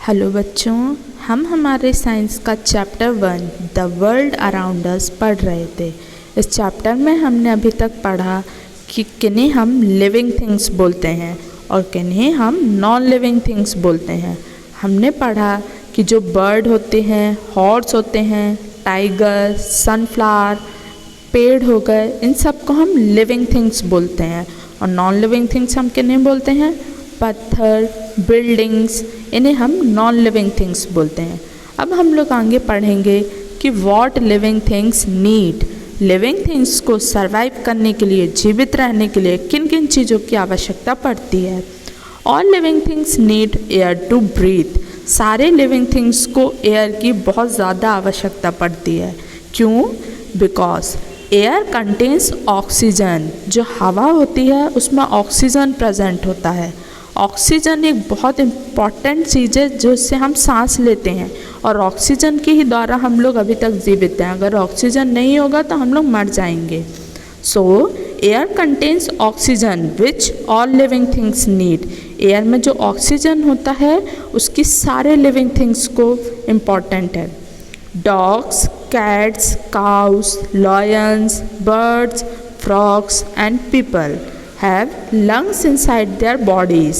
Hello बच्चों, हम हमारे साइंस का chapter 1 the world around us पढ़ रहे थे। इस चैप्टर में हमने अभी तक पढ़ा कि किन्हें हम लिविंग थिंग्स बोलते हैं और किन्हें हम नॉन लिविंग थिंग्स बोलते हैं। हमने पढ़ा कि जो बर्ड होते हैं, हॉर्स होते हैं, टाइगर, सनफ्लावर, पेड़ हो गए, इन सब को हम लिविंग थिंग्स बोलते हैं। और नॉन लिविंग थिंग्स हम किन्हें बोलते हैं? पत्थर, बिल्डिंग्स, इन्हें हम नॉन लिविंग थिंग्स बोलते हैं। अब हम लोग आगे पढ़ेंगे कि what living things need. Living things को सरवाइव करने के लिए, जीवित रहने के लिए किन किन चीज़ों की आवश्यकता पड़ती है। All living things need air to breathe. सारे लिविंग थिंग्स को एयर की बहुत ज़्यादा आवश्यकता पड़ती है। क्यों? Because air contains oxygen. जो हवा होती है उसमें ऑक्सीजन प्रेजेंट होता है। ऑक्सीजन एक बहुत इम्पॉर्टेंट चीज़ है जिससे हम सांस लेते हैं और ऑक्सीजन के ही द्वारा हम लोग अभी तक जीवित हैं। अगर ऑक्सीजन नहीं होगा तो हम लोग मर जाएंगे। So air contains oxygen which all living things need. Air में जो ऑक्सीजन होता है उसकी सारे लिविंग थिंग्स को इम्पॉर्टेंट है। Dogs, cats, cows, lions, birds, frogs and people have lungs inside their bodies.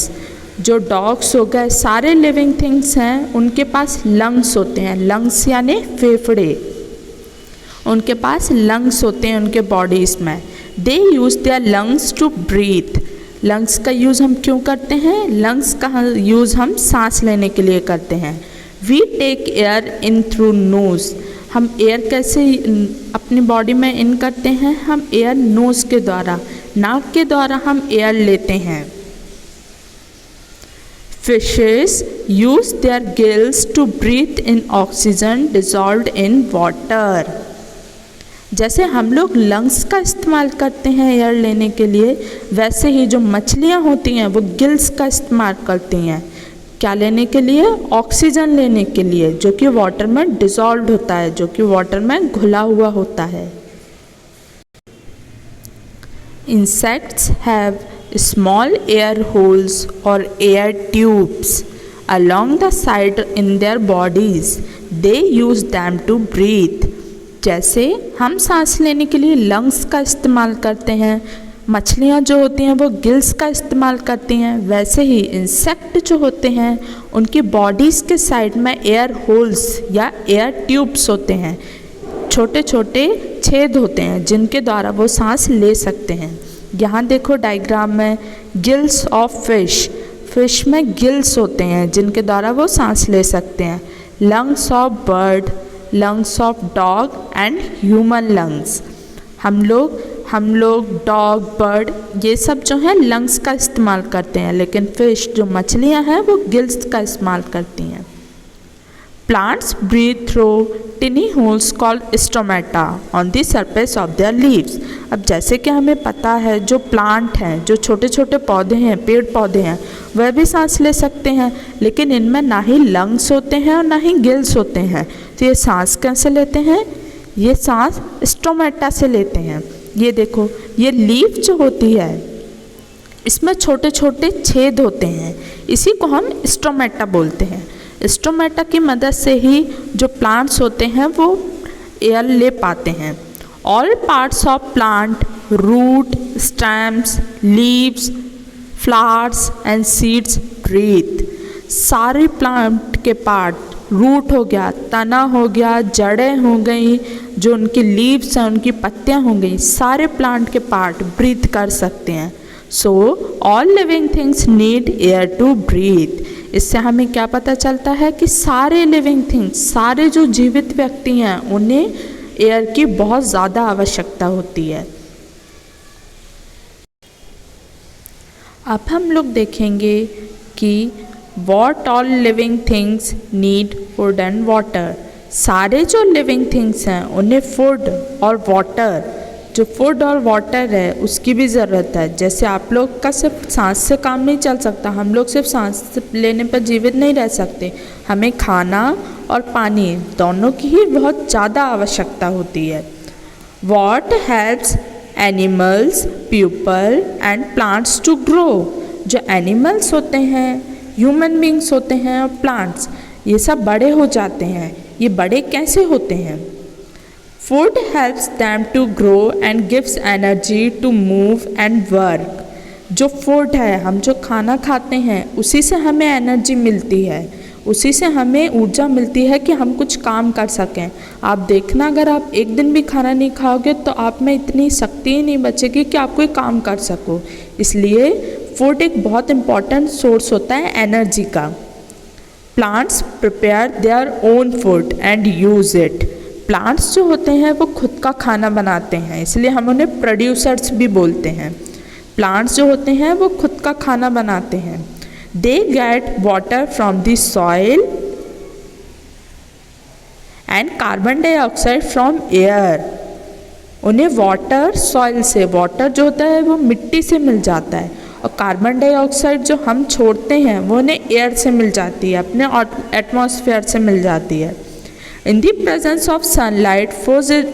जो डॉग्स हो गए, सारे लिविंग थिंग्स हैं, उनके पास लंग्स होते हैं। लंग्स यानी फेफड़े, उनके पास लंग्स होते हैं उनके बॉडीज़ में। They use their lungs to breathe. Lungs का यूज़ हम क्यों करते हैं? लंग्स का यूज़ हम सांस लेने के लिए करते हैं। We take air in through nose. हम एयर कैसे अपनी बॉडी में इन करते हैं? हम एयर नोज़ के द्वारा, नाक के द्वारा हम एयर लेते हैं। Fishes use their gills to breathe in oxygen dissolved in water. जैसे हम लोग लंग्स का इस्तेमाल करते हैं एयर लेने के लिए, वैसे ही जो मछलियाँ होती हैं वो गिल्स का इस्तेमाल करती हैं। क्या लेने के लिए? ऑक्सीजन लेने के लिए, जो कि वाटर में डिजॉल्व होता है, जो कि वाटर में घुला हुआ होता है। Insects have small air holes or air tubes along the side in their bodies. They use them to breathe. जैसे हम सांस लेने के लिए लंग्स का इस्तेमाल करते हैं, मछलियाँ जो होती हैं वो गिल्स का इस्तेमाल करती हैं, वैसे ही इंसेक्ट जो होते हैं उनकी बॉडीज़ के साइड में एयर होल्स या एयर ट्यूब्स होते हैं। छोटे छोटे छेद होते हैं जिनके द्वारा वो सांस ले सकते हैं। यहाँ देखो डायग्राम में, गिल्स ऑफ फिश। फिश में गिल्स होते हैं जिनके द्वारा वो सांस ले सकते हैं। Lungs of bird, lungs of dog and human lungs. हम लोग डॉग, बर्ड, ये सब जो है लंग्स का इस्तेमाल करते हैं, लेकिन फिश जो मछलियाँ हैं वो गिल्स का इस्तेमाल करती हैं। Plants breathe through tiny holes called stomata on the surface of their leaves. अब जैसे कि हमें पता है जो प्लांट हैं, जो छोटे छोटे पौधे हैं, पेड़ पौधे हैं, वह भी सांस ले सकते हैं, लेकिन इनमें ना ही लंग्स होते हैं और ना ही गिल्स होते हैं। तो ये सांस कैसे लेते हैं? ये सांस स्टोमेटा से लेते हैं। ये देखो, ये लीफ जो होती है इसमें छोटे छोटे छेद होते हैं, इसी को हम स्टोमेटा बोलते हैं। स्टोमेटा की मदद से ही जो प्लांट्स होते हैं वो एयर ले पाते हैं। All parts of plant, root, stems, leaves, flowers and seeds breathe. सारे प्लांट के पार्ट, रूट हो गया, तना हो गया, जड़ें हो गई, जो उनकी लीव्स हैं, उनकी पत्तियां हो गई, सारे प्लांट के पार्ट ब्रीथ कर सकते हैं। So all living things need air to breathe. इससे हमें क्या पता चलता है कि सारे लिविंग थिंग्स, सारे जो जीवित व्यक्ति हैं, उन्हें एयर की बहुत ज़्यादा आवश्यकता होती है। अब हम लोग देखेंगे कि what all living things need food and water. सारे जो लिविंग थिंग्स हैं उन्हें फूड और वाटर, जो फूड और वाटर है उसकी भी ज़रूरत है। जैसे आप लोग का सिर्फ सांस से काम नहीं चल सकता, हम लोग सिर्फ सांस लेने पर जीवित नहीं रह सकते, हमें खाना और पानी दोनों की ही बहुत ज़्यादा आवश्यकता होती है। What helps animals, people and plants to grow. जो एनिमल्स होते हैं, ह्यूमन बींग्स होते हैं और प्लांट्स, ये सब बड़े हो जाते हैं। ये बड़े कैसे होते हैं? Food helps them to grow and gives energy to move and work. जो फूड है, हम जो खाना खाते हैं, उसी से हमें एनर्जी मिलती है, उसी से हमें ऊर्जा मिलती है कि हम कुछ काम कर सकें। आप देखना, अगर आप एक दिन भी खाना नहीं खाओगे तो आप में इतनी शक्ति ही नहीं बचेगी कि आप कोई काम कर सको। इसलिए फूड एक बहुत इम्पॉर्टेंट सोर्स होता है एनर्जी का। Plants prepare their own food and use it. Plants जो होते हैं वो खुद का खाना बनाते हैं, इसलिए हम उन्हें प्रोड्यूसर्स भी बोलते हैं। प्लांट्स जो होते हैं वो खुद का खाना बनाते हैं। They get water from the soil and carbon dioxide from air. उन्हें वाटर सॉइल से, वाटर जो होता है वो मिट्टी से मिल जाता है, और कार्बन डाइऑक्साइड जो हम छोड़ते हैं वो उन्हें एयर से मिल जाती है, अपने एटमॉस्फेयर से मिल जाती है। In the presence of sunlight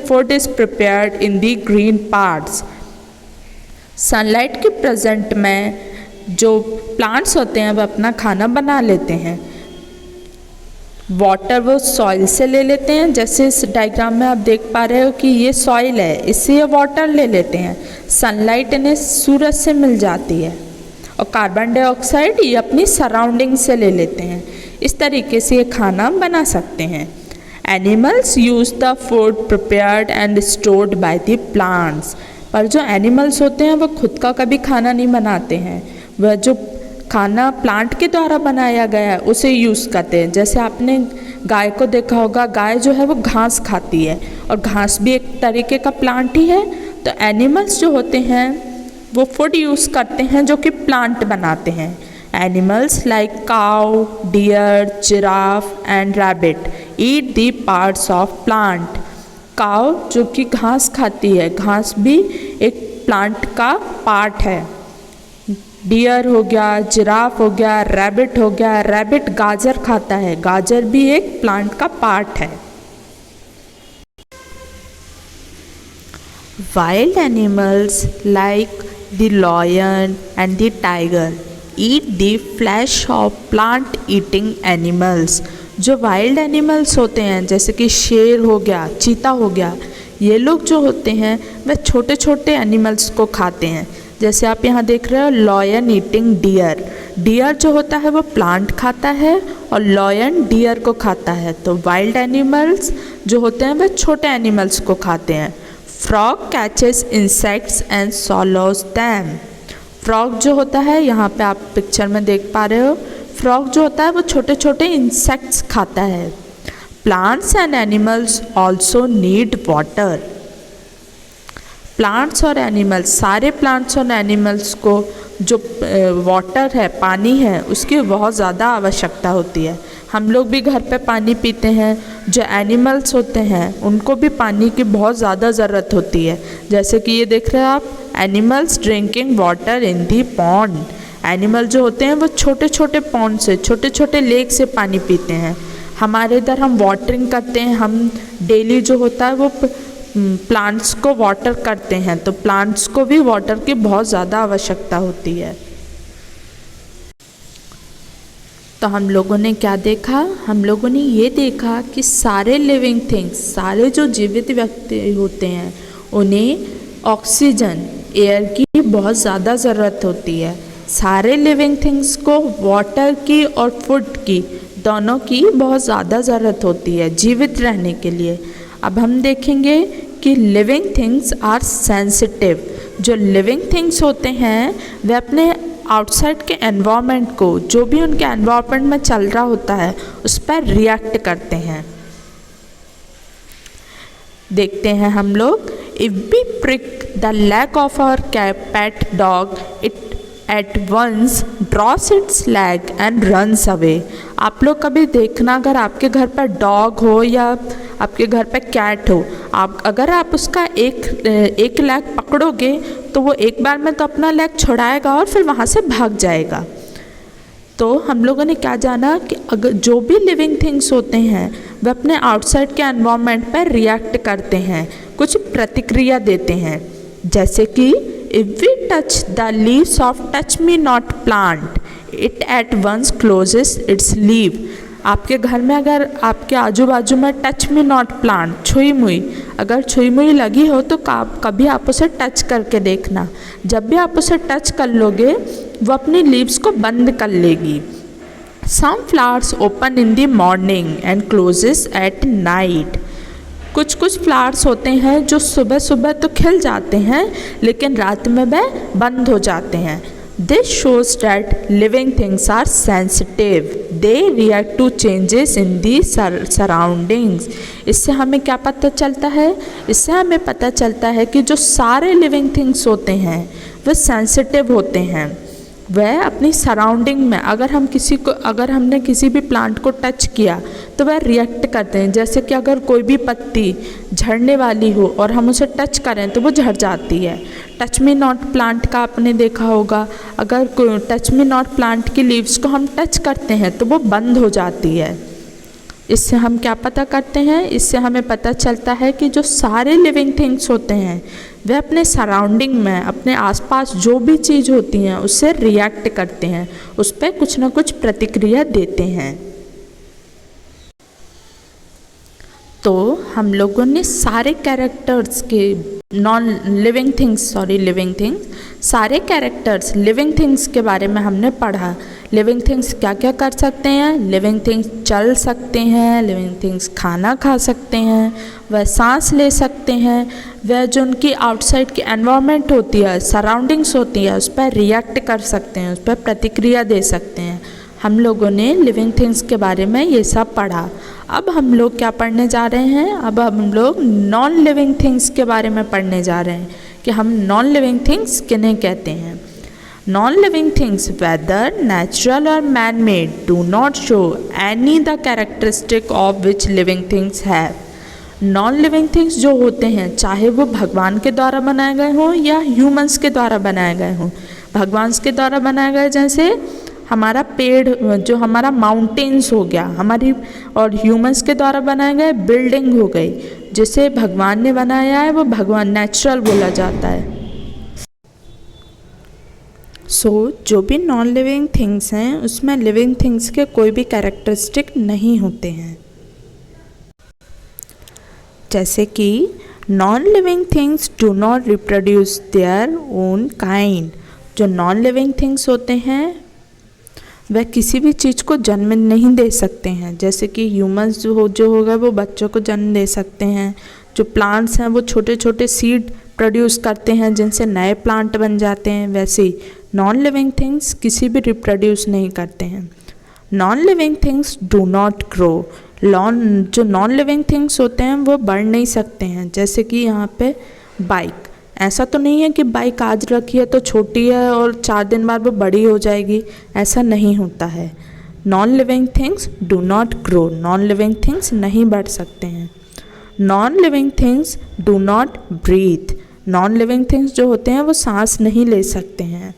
food is prepared in the green parts. Sunlight के प्रेजेंट में जो प्लांट्स होते हैं वो अपना खाना बना लेते हैं। वाटर वो सॉइल से ले लेते हैं, जैसे इस डायग्राम में आप देख पा रहे हो कि ये सॉइल है, इससे ये वाटर ले लेते हैं। सनलाइट इन्हें सूरज से मिल जाती है, और कार्बन डाइऑक्साइड ये अपनी सराउंडिंग से ले लेते हैं। इस तरीके से ये खाना बना सकते हैं। Animals use the food prepared and stored by the plants. पर जो एनिमल्स होते हैं वो खुद का कभी खाना नहीं बनाते हैं, वह जो खाना प्लांट के द्वारा बनाया गया है उसे यूज़ करते हैं। जैसे आपने गाय को देखा होगा, गाय जो है वो घास खाती है, और घास भी एक तरीके का प्लांट ही है। तो एनिमल्स जो होते हैं वो फूड यूज़ करते हैं जो कि प्लांट बनाते हैं। Animals like cow, deer, giraffe and rabbit eat the parts of plant. Cow जो कि घास खाती है, घास भी एक प्लांट का पार्ट है। डियर हो गया, जिराफ हो गया, रैबिट हो गया। रैबिट गाजर खाता है, गाजर भी एक प्लांट का पार्ट है। Wild animals like the lion and the tiger eat the flesh of plant eating animals. जो वाइल्ड एनिमल्स होते हैं, जैसे कि शेर हो गया, चीता हो गया, ये लोग जो होते हैं वह छोटे छोटे एनिमल्स को खाते हैं। जैसे आप यहाँ देख रहे हो, लॉयन ईटिंग डियर। डियर जो होता है वो प्लांट खाता है, और लॉयन डियर को खाता है। तो वाइल्ड एनिमल्स जो होते हैं वह छोटे एनिमल्स को खाते हैं। Frog catches insects and swallows them। Frog जो होता है, यहाँ पे आप पिक्चर में देख पा रहे हो, फ्रॉग जो होता है वो छोटे छोटे इंसेक्ट्स खाता है। Plants and animals also need water. Plants और एनिमल्स, सारे प्लांट्स और एनिमल्स को जो वाटर है, पानी है, उसकी बहुत ज़्यादा आवश्यकता होती है। हम लोग भी घर पे पानी पीते हैं, जो एनिमल्स होते हैं उनको भी पानी की बहुत ज़्यादा ज़रूरत होती है। जैसे कि ये देख रहे हैं आप, animals drinking water in the pond. Animal जो होते हैं वो छोटे छोटे पॉन्ड से, छोटे छोटे लेक से पानी पीते हैं। हमारे इधर हम वाटरिंग करते हैं, हम डेली जो होता है वो प्लांट्स को वाटर करते हैं, तो प्लांट्स को भी वाटर की बहुत ज़्यादा आवश्यकता होती है। तो हम लोगों ने क्या देखा? हम लोगों ने ये देखा कि सारे लिविंग थिंग्स, सारे जो जीवित व्यक्ति होते हैं, उन्हें ऑक्सीजन, एयर की बहुत ज़्यादा ज़रूरत होती है। सारे लिविंग थिंग्स को वाटर की और फूड की, दोनों की बहुत ज़्यादा ज़रूरत होती है जीवित रहने के लिए। अब हम देखेंगे कि लिविंग थिंग्स आर सेंसिटिव। जो लिविंग थिंग्स होते हैं वे अपने आउटसाइड के एनवायरनमेंट को, जो भी उनके एनवायरनमेंट में चल रहा होता है, उस पर रिएक्ट करते हैं। देखते हैं हम लोग, if we prick the leg of our pet dog, it at once draws its leg and runs away. आप लोग कभी देखना, अगर आपके घर पर डॉग हो या आपके घर पर कैट हो, अगर आप उसका एक लेग पकड़ोगे तो वो एक बार में तो अपना लेग छुड़ाएगा और फिर वहाँ से भाग जाएगा। तो हम लोगों ने क्या जाना कि अगर जो भी लिविंग थिंग्स होते हैं वे अपने आउटसाइड के एनवायरनमेंट पर रिएक्ट करते हैं, कुछ प्रतिक्रिया देते हैं। जैसे कि if we touch the leaves of touch me not plant, it at once closes its leaf. आपके घर में अगर आपके आजू बाजू में टच मी नॉट प्लांट, छुई मुई, अगर छुई मुई लगी हो तो कभी आप उसे टच करके देखना। जब भी आप उसे टच कर लोगे वो अपनी लीव्स को बंद कर लेगी। Some flowers open in the morning and closes at night. कुछ कुछ फ्लावर्स होते हैं जो सुबह सुबह तो खिल जाते हैं लेकिन रात में वह बंद हो जाते हैं। This shows that living things are sensitive, they react to changes in the surroundings. इससे हमें क्या पता चलता है? इससे हमें पता चलता है कि जो सारे लिविंग थिंग्स होते हैं वह सेंसिटिव होते हैं। वह अपनी सराउंडिंग में अगर हमने किसी भी प्लांट को टच किया तो वह रिएक्ट करते हैं। जैसे कि अगर कोई भी पत्ती झड़ने वाली हो और हम उसे टच करें तो वो झड़ जाती है। टच मी नॉट प्लांट का आपने देखा होगा, अगर टच मी नॉट प्लांट की लीव्स को हम टच करते हैं तो वो बंद हो जाती है। इससे हम क्या पता करते हैं? इससे हमें पता चलता है कि जो सारे लिविंग थिंग्स होते हैं वे अपने सराउंडिंग में, अपने आसपास जो भी चीज़ होती हैं उससे रिएक्ट करते हैं, उस पर कुछ ना कुछ प्रतिक्रिया देते हैं। तो हम लोगों ने सारे कैरेक्टर्स के लिविंग थिंग्स सारे कैरेक्टर्स लिविंग थिंग्स के बारे में हमने पढ़ा। लिविंग थिंग्स क्या क्या कर सकते हैं? लिविंग थिंग्स चल सकते हैं, लिविंग थिंग्स खाना खा सकते हैं, वह सांस ले सकते हैं, वह जो उनकी आउटसाइड की एनवायरनमेंट होती है, सराउंडिंग्स होती है, उस पर रिएक्ट कर सकते हैं, उस पर प्रतिक्रिया दे सकते हैं। हम लोगों ने लिविंग थिंग्स के बारे में ये सब पढ़ा। अब हम लोग क्या पढ़ने जा रहे हैं? अब हम लोग नॉन लिविंग थिंग्स के बारे में पढ़ने जा रहे हैं कि हम नॉन लिविंग थिंग्स किन्हें कहते हैं। Non living things whether natural और man made do not show any the characteristic of which living things have. Non living things जो होते हैं, चाहे वो भगवान के द्वारा बनाए गए हों या ह्यूमंस के द्वारा बनाए गए हों। भगवान के द्वारा बनाए गए जैसे हमारा पेड़, जो हमारा माउंटेन्स हो गया हमारी, और ह्यूमंस के द्वारा बनाए गए बिल्डिंग हो गई। जिसे भगवान ने बनाया है वो भगवान नेचुरल बोला जाता है। जो भी नॉन लिविंग थिंग्स हैं उसमें लिविंग थिंग्स के कोई भी कैरेक्टरिस्टिक नहीं होते हैं। जैसे कि non living things do not reproduce their own kind. जो नॉन लिविंग थिंग्स होते हैं वह किसी भी चीज़ को जन्म नहीं दे सकते हैं। जैसे कि ह्यूमंस जो होगा वो बच्चों को जन्म दे सकते हैं। जो प्लांट्स हैं वो छोटे छोटे सीड प्रोड्यूस करते हैं जिनसे नए प्लांट बन जाते हैं। वैसे ही नॉन लिविंग थिंग्स किसी भी रिप्रोड्यूस नहीं करते हैं। Non living things do not grow. जो नॉन लिविंग थिंग्स होते हैं वो बढ़ नहीं सकते हैं। जैसे कि यहाँ पे बाइक, ऐसा तो नहीं है कि बाइक आज रखी है तो छोटी है और 4 दिन बाद वो बड़ी हो जाएगी, ऐसा नहीं होता है। Non living things do not grow. Non living things नहीं बढ़ सकते हैं। Non living things do not breathe. Non living things जो होते हैं वो सांस नहीं ले सकते हैं।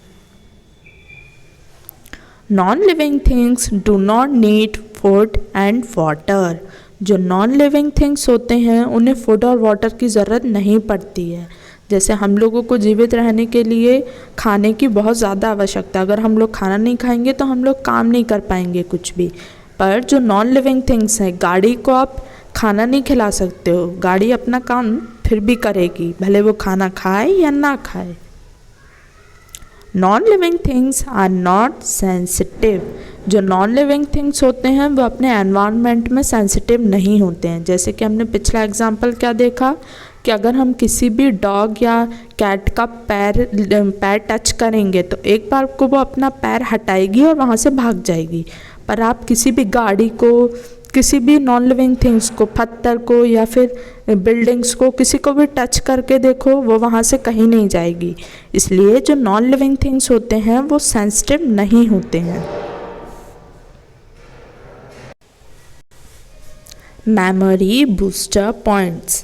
Non living things do not need food and water. जो नॉन लिविंग थिंग्स होते हैं उन्हें फूड और वाटर की ज़रूरत नहीं पड़ती है। जैसे हम लोगों को जीवित रहने के लिए खाने की बहुत ज़्यादा आवश्यकता है। अगर हम लोग खाना नहीं खाएंगे तो हम लोग काम नहीं कर पाएंगे कुछ भी। पर जो नॉन लिविंग थिंग्स हैं, गाड़ी को आप खाना नहीं खिला सकते हो, गाड़ी अपना काम फिर भी करेगी भले वो खाना खाए या ना खाए। Non living things are not sensitive. जो नॉन लिविंग थिंग्स होते हैं वो अपने एनवायरनमेंट में सेंसिटिव नहीं होते हैं। जैसे कि हमने पिछला एग्जांपल क्या देखा कि अगर हम किसी भी डॉग या कैट का पैर टच करेंगे तो एक बार को वो अपना पैर हटाएगी और वहाँ से भाग जाएगी। पर आप किसी भी गाड़ी को, किसी भी नॉन लिविंग थिंग्स को, पत्थर को या फिर बिल्डिंग्स को, किसी को भी टच करके देखो वो वहाँ से कहीं नहीं जाएगी। इसलिए जो नॉन लिविंग थिंग्स होते हैं वो सेंसिटिव नहीं होते हैं। Memory booster points.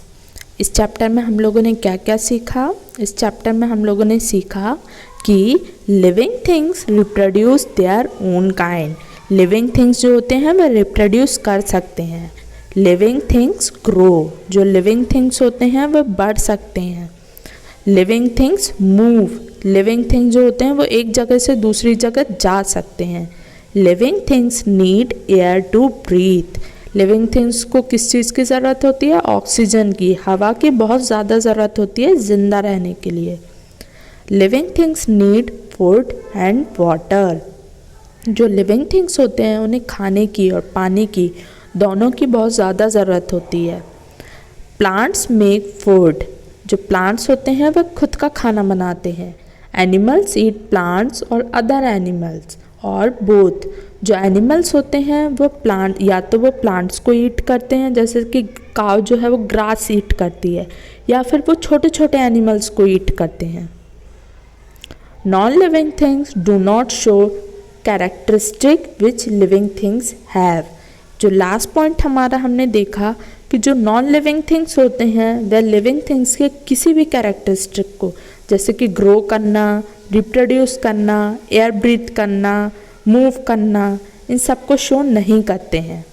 इस चैप्टर में हम लोगों ने क्या क्या सीखा? इस चैप्टर में हम लोगों ने सीखा कि living things reproduce their own kind. Living things जो होते हैं वह रिप्रोड्यूस कर सकते हैं। Living things grow. जो लिविंग थिंग्स होते हैं वह बढ़ सकते हैं। Living things move. Living things जो होते हैं वो एक जगह से दूसरी जगह जा सकते हैं। Living things need air to breathe. Living things को किस चीज़ की ज़रूरत होती है? ऑक्सीजन की, हवा की बहुत ज़्यादा ज़रूरत होती है ज़िंदा रहने के लिए। Living things need food and water. जो लिविंग थिंग्स होते हैं उन्हें खाने की और पानी की दोनों की बहुत ज़्यादा ज़रूरत होती है। Plants make food. जो प्लांट्स होते हैं वह खुद का खाना बनाते हैं। एनिमल्स ईट प्लांट्स और अदर एनिमल्स, और बोथ। जो एनिमल्स होते हैं वो प्लांट, या तो वो प्लांट्स को ईट करते हैं, जैसे कि काव जो है वो ग्रास ईट करती है, या फिर वो छोटे छोटे एनिमल्स को ईट करते हैं। Non living things do not show characteristic which living things have. जो लास्ट पॉइंट हमारा हमने देखा कि जो नॉन लिविंग थिंग्स होते हैं वह लिविंग थिंग्स के किसी भी कैरेक्टरिस्टिक को, जैसे कि ग्रो करना, रिप्रोड्यूस करना, एयर ब्रीथ करना, मूव करना, इन सब को शो नहीं करते हैं।